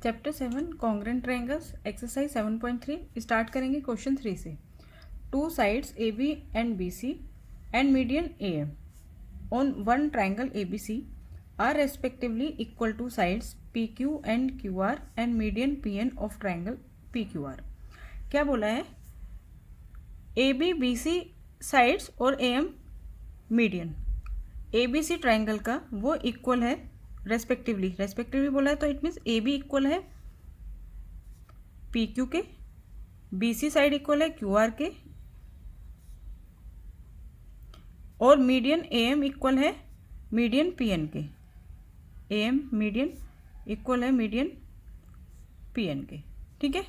Chapter 7 congruent triangles exercise 7.3 start करेंगे question 3 से। Two sides A B and B C and median A M on one triangle A B C are respectively equal to sides P Q and Q R and median P N of triangle P Q R. क्या बोला है? A B C sides और A M median A B C triangle का वो equal है respectively बोला है, तो it means A B equal है पी क्यू के, बी सी साइड इक्वल है क्यू आर के, और मीडियन ए एम इक्वल है मीडियन पी एन के। ए एम मीडियन इक्वल है मीडियन पी एन के। ठीक है।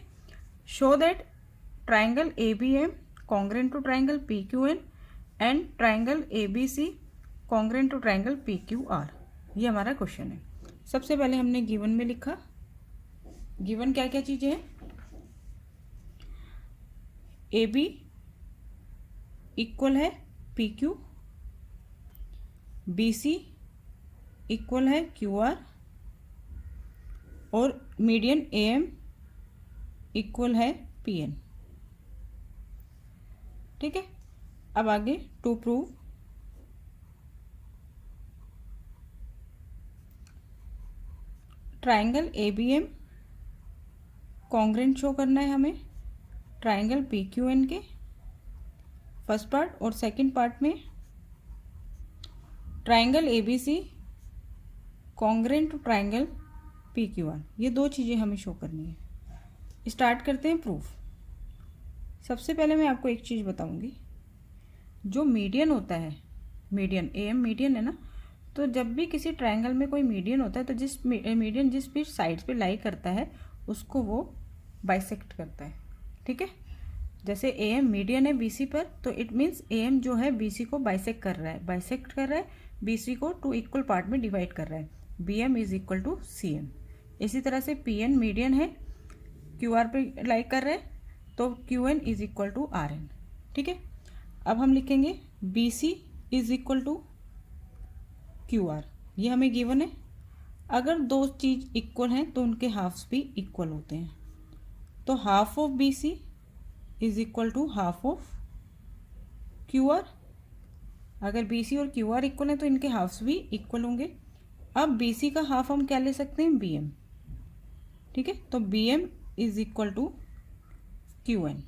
Show that triangle A B M congruent to triangle P Q N and triangle A B C congruent to triangle P Q R. ये हमारा question है। सबसे पहले हमने गिवन में लिखा, गिवन क्या क्या चीजें हैं? ए बी इक्वल है P Q, B C equal है क्यू आर, और मीडियन ए एम इक्वल है पी एन। ठीक है। अब आगे to prove triangle A B M congruent show करना है हमें ट्राइंगल पी क्यू एन के फर्स्ट पार्ट, और सेकंड पार्ट में triangle A B C congruent to triangle P Q R. ये दो चीज़ें हमें शो करनी है। स्टार्ट करते हैं प्रूफ। सबसे पहले मैं आपको एक चीज़ बताऊंगी, जो मीडियन होता है, मीडियन ए एम मीडियन है ना, तो जब भी किसी ट्रायंगल में कोई मीडियन होता है तो जिस मीडियन जिस भी साइड्स पे लाई करता है उसको वो बाइसेक्ट करता है। ठीक है। जैसे ए एम मीडियन है बी सी पर, तो इट मीन्स ए एम जो है बी सी को बाइसेक्ट कर रहा है, बी सी को टू इक्वल पार्ट में डिवाइड कर रहा है। B M is equal to C M. इसी तरह से पी एन मीडियन है क्यू आर पे लाई कर रहा है, तो Q N is equal to R N. ठीक है। अब हम लिखेंगे B C is equal to Q R. ये हमें गिवन है। अगर दो चीज इक्वल हैं तो उनके हाफ्स भी इक्वल होते हैं, तो half of B C is equal to half of Q R. अगर बी सी और क्यू आर इक्वल हैं तो इनके हाफ्स भी इक्वल होंगे। अब बी सी का हाफ हम क्या ले सकते हैं? B M. ठीक है। तो B M is equal to Q N.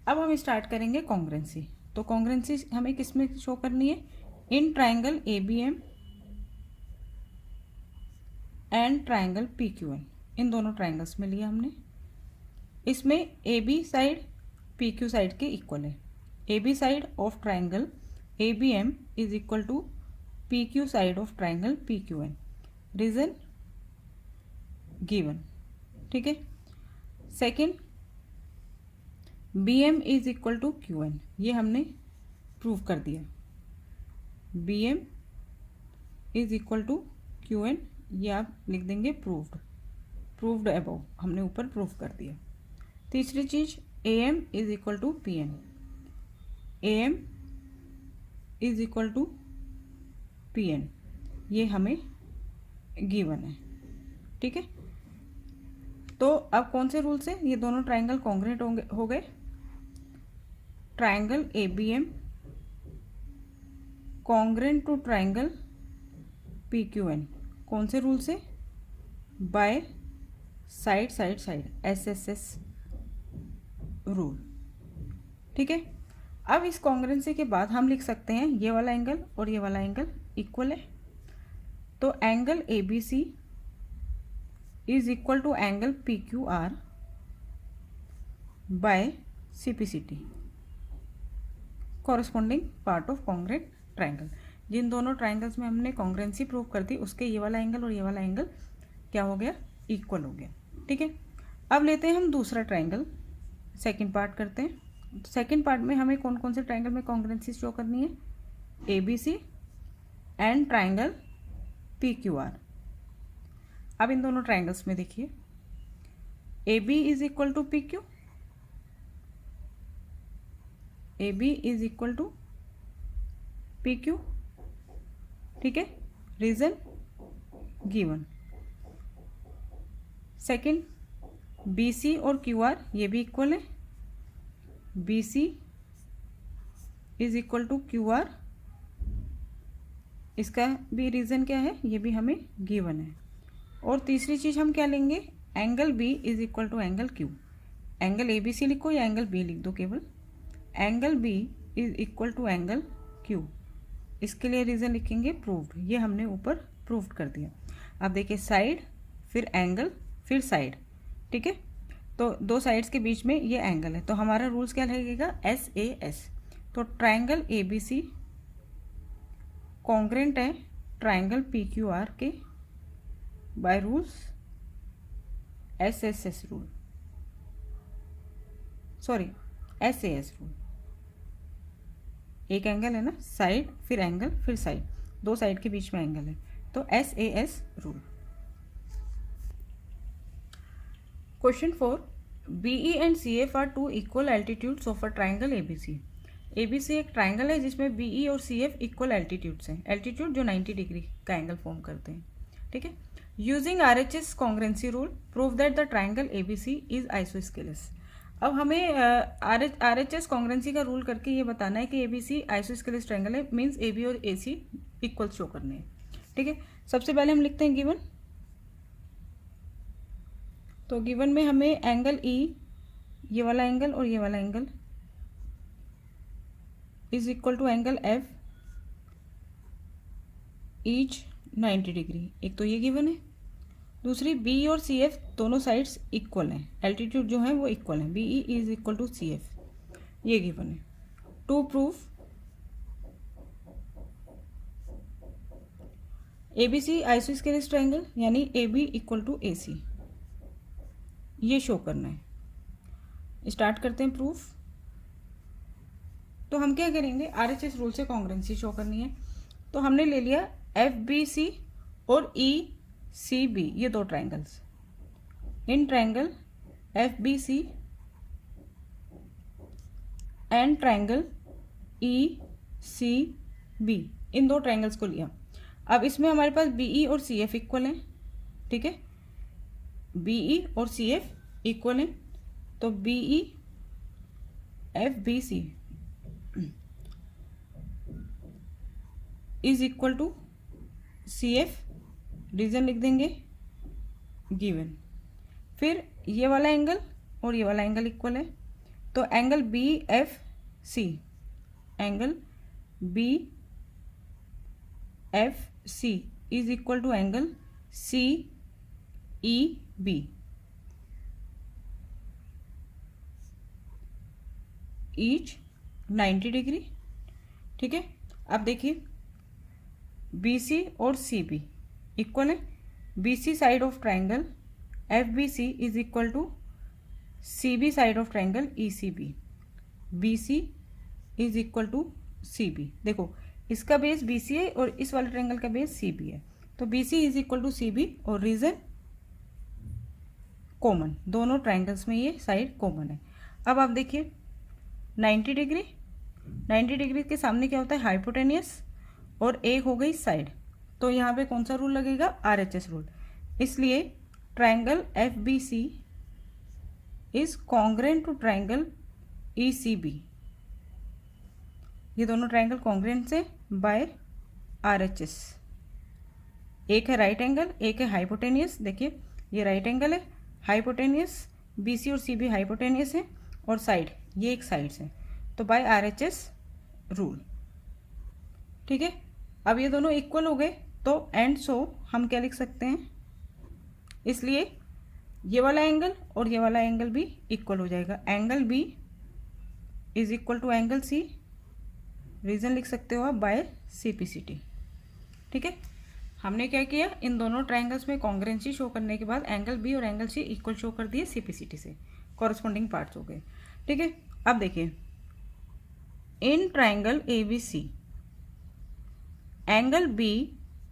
अब हम स्टार्ट करेंगे कॉन्ग्रेंसी। तो कॉन्ग्रेंसी हमें किस में शो करनी है? इन triangle A B M and triangle P Q N. इन दोनों ट्राइंगल्स में लिया हमने। इसमें A B side P Q side के इक्वल है। A B side of triangle A B M is equal to P Q side of triangle P Q N. Reason given. ठीक है। Second, B M is equal to Q N. ये हमने prove कर दिया। B M is equal to Q N, ये आप लिख देंगे प्रूव्ड अबव, हमने ऊपर प्रूव कर दिया। तीसरी चीज, A M is equal to P N. A M is equal to P N, ये हमें गिवन है। ठीक है। तो अब कौन से रूल से ये दोनों ट्राइंगल कॉन्ग्रेंट हो गए? Triangle A B M congruent to triangle P Q N. कौन से रूल से? By side SSS rule. ठीक है। अब इस कॉन्ग्रेंसी के बाद हम लिख सकते हैं ये वाला एंगल और ये वाला एंगल इक्वल है, तो angle A B C is equal to angle P Q R by CPCT, corresponding part of congruent triangle. जिन दोनों ट्राइंगल्स में हमने कॉन्ग्रेंसी प्रूव कर दी, उसके ये वाला एंगल और ये वाला एंगल क्या हो गया? इक्वल हो गया। ठीक है। अब लेते हैं हम दूसरा ट्राइंगल, सेकंड पार्ट करते हैं। सेकंड पार्ट में हमें कौन कौन से ट्राइंगल में कॉन्ग्रेंसी शो करनी है? A B C and triangle P Q R. अब इन दोनों ट्राइंगल्स में देखिए, A B is equal to P Q, A B is equal to P Q. ठीक है। Reason given. Second, B C और क्यू आर ये भी इक्वल है, B C is equal to Q R, इसका भी रीज़न क्या है, ये भी हमें गिवन है। और तीसरी चीज़ हम क्या लेंगे, angle B is equal to angle Q. Angle A B C लिखो या एंगल बी लिख दो, केवल angle B is equal to angle Q. इसके लिए रीज़न लिखेंगे प्रूव्ड, ये हमने ऊपर प्रूव्ड कर दिया। अब देखिए साइड, फिर एंगल, फिर साइड, ठीक है। तो दो साइड्स के बीच में ये एंगल है, तो हमारा रूल्स क्या लगेगा, एस ए एस। तो triangle A B C congruent है ट्राइंगल पी क्यू आर के by rules S S S rule, sorry S A S rule. एक एंगल है ना, साइड फिर एंगल फिर साइड, दो साइड के बीच में एंगल है, तो S A S rule. Question 4, BE and CF are to equal altitudes of a triangle ABC। ABC एक ट्राइंगल है जिसमें BE और CF इक्वल एल्टीट्यूड्स हैं, एल्टीट्यूड जो 90 डिग्री का एंगल फॉर्म करते हैं, ठीक है। Using RHS कॉन्ग्रेंसी rule prove that the triangle ABC is isosceles. अब हमें RHS कॉन्ग्रेंसी का रूल करके ये बताना है कि ABC आइसोस्केलस ट्राइंगल है, मीन्स AB और AC इक्वल शो करने हैं, ठीक है। सबसे पहले हम लिखते हैं गिवन। तो गिवन में हमें एंगल E, ये वाला एंगल और ये वाला angle is equal to angle F each 90 degree, एक तो ये गिवन है। दूसरी B और CF दोनों साइड्स इक्वल हैं, एल्टीट्यूड जो है वो इक्वल है, BE is equal to CF, ये गिवन है। To prove ABC isosceles triangle यानी AB इक्वल टू AC, ये शो करना है। स्टार्ट करते हैं प्रूफ। तो हम क्या करेंगे, RHS रूल से कॉन्ग्रेंसी शो करनी है। तो हमने ले लिया FBC और ECB, ये दो triangles. In triangle FBC and triangle ECB, इन दो ट्राइंगल्स को लिया। अब इसमें हमारे पास BE और CF इक्वल हैं, ठीक है। BE और CF इक्वल हैं, तो BE FBC is equal to CF, reason लिख देंगे गिवन। फिर ये वाला एंगल और ये वाला एंगल इक्वल है, तो angle BFC, angle BFC is equal to angle CEB each 90 degree, ठीक है। अब देखिए BC और CB इक्वल है, BC side of triangle FBC is equal to CB side of triangle ECB, BC is equal to CB। देखो इसका base BC है और इस वाले ट्राइंगल का बेस CB है, तो BC is equal to CB और रीजन कॉमन, दोनों ट्राइंगल्स में ये साइड कॉमन है। अब आप देखिए 90 डिग्री, 90 डिग्री के सामने क्या होता है, हाइपोटेनियस, और एक हो गई साइड, तो यहाँ पे कौन सा रूल लगेगा, RHS रूल। इसलिए triangle FBC is congruent to triangle ECB, ये दोनों ट्राइंगल कॉन्ग्रेंट से बाय RHS। एक है राइट एंगल, एक है हाइपोटेनियस। देखिए ये राइट एंगल है, हाइपोटेनियस, BC और CB हाइपोटेनियस है, और साइड ये एक साइड है, तो बाय RHS रूल, ठीक है। अब ये दोनों इक्वल हो गए, तो एंड सो हम क्या लिख सकते हैं, इसलिए ये वाला एंगल और ये वाला एंगल भी इक्वल हो जाएगा। Angle B is equal to angle C, reason लिख सकते हो आप बाय CPCT, ठीक है। हमने क्या किया, इन दोनों ट्राइंगल्स में कॉन्ग्रेंसी शो करने के बाद एंगल B और एंगल C इक्वल शो कर दिए CPCT से, कॉरस्पॉन्डिंग पार्ट्स हो गए, ठीक है। अब देखिए in triangle ABC angle B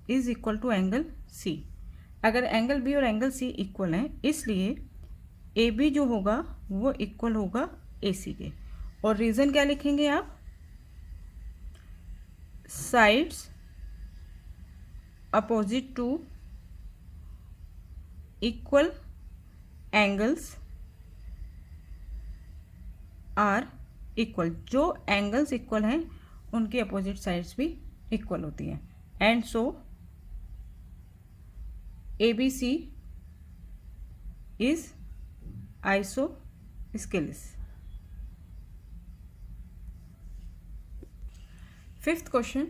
is equal to angle C। अगर एंगल B और एंगल C इक्वल हैं, इसलिए AB जो होगा वो इक्वल होगा AC के। और रीजन क्या लिखेंगे आप, sides opposite to equal angles are equal, जो एंगल्स इक्वल हैं उनकी अपोजिट साइड्स भी इक्वल होती हैं। And so A B C is isosceles. Fifth question,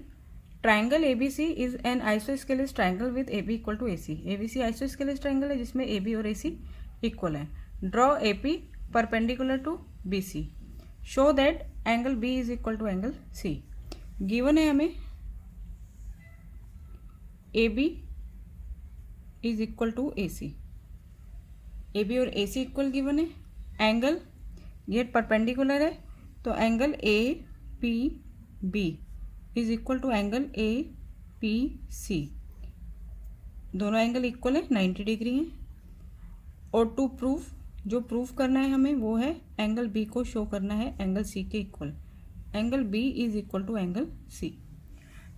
triangle ABC is an isosceles triangle with AB equal to AC। ABC isosceles triangle है जिसमें AB और AC equal है। Draw AP perpendicular to BC, show that angle B is equal to angle C। Given है हमें AB is equal to AC, AB और AC equal given है। Angle ये perpendicular है तो angle APB is equal to angle APC, दोनों angle equal है, 90 degree है। और टू प्रूफ, जो प्रूफ करना है हमें वो है एंगल B को शो करना है एंगल C के equal, angle B is equal to angle C।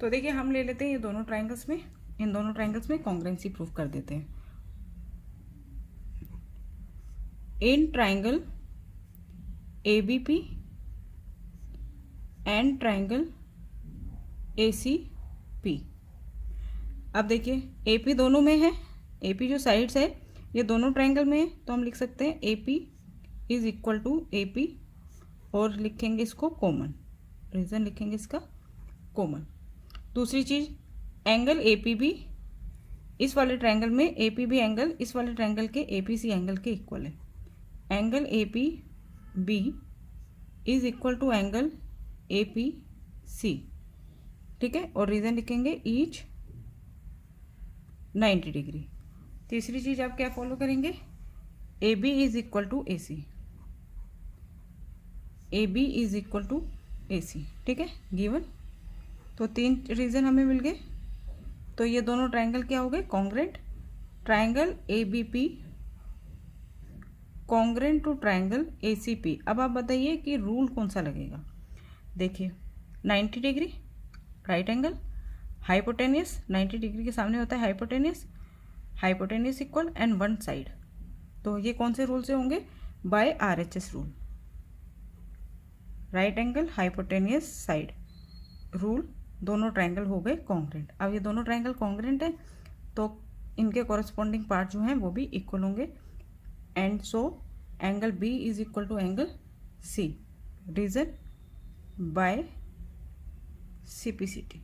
तो देखिए हम ले लेते हैं ये दोनों ट्राइंगल्स में, इन दोनों ट्राइंगल्स में कॉन्ग्रुएंसी प्रूफ कर देते हैं। In triangle ABP and triangle ACP। अब देखिए AP दोनों में है, AP जो साइड्स है ये दोनों ट्राइंगल में है, तो हम लिख सकते हैं AP is equal to AP और लिखेंगे इसको कॉमन, रीजन लिखेंगे इसका कॉमन। दूसरी चीज, एंगल APB इस वाले ट्राइंगल में APB एंगल इस वाले ट्राइंगल के APC एंगल के इक्वल है। Angle APB is equal to angle APC, ठीक है, और रीजन लिखेंगे ईच 90 डिग्री। तीसरी चीज आप क्या फॉलो करेंगे, AB is equal to AC, AB is equal to AC, ठीक है, गिवन। तो 3 रीजन हमें मिल गए। तो ये दोनों ट्राइंगल क्या हो गए, congruent. Triangle ABP congruent to triangle ACP। अब आप बताइए कि रूल कौन सा लगेगा। देखिए 90 degree right angle, hypotenuse 90 degree के सामने होता है hypotenuse, hypotenuse equal and one side. तो ये कौन से रूल से होंगे, by RHS rule, right angle hypotenuse side rule. दोनों ट्राइंगल हो गए कॉन्ग्रुएंट। अब ये दोनों ट्राइंगल कॉन्ग्रुएंट है तो इनके कॉरस्पॉन्डिंग पार्ट जो हैं वो भी इक्वल होंगे। And so angle B is equal to angle C, reason by CPCT।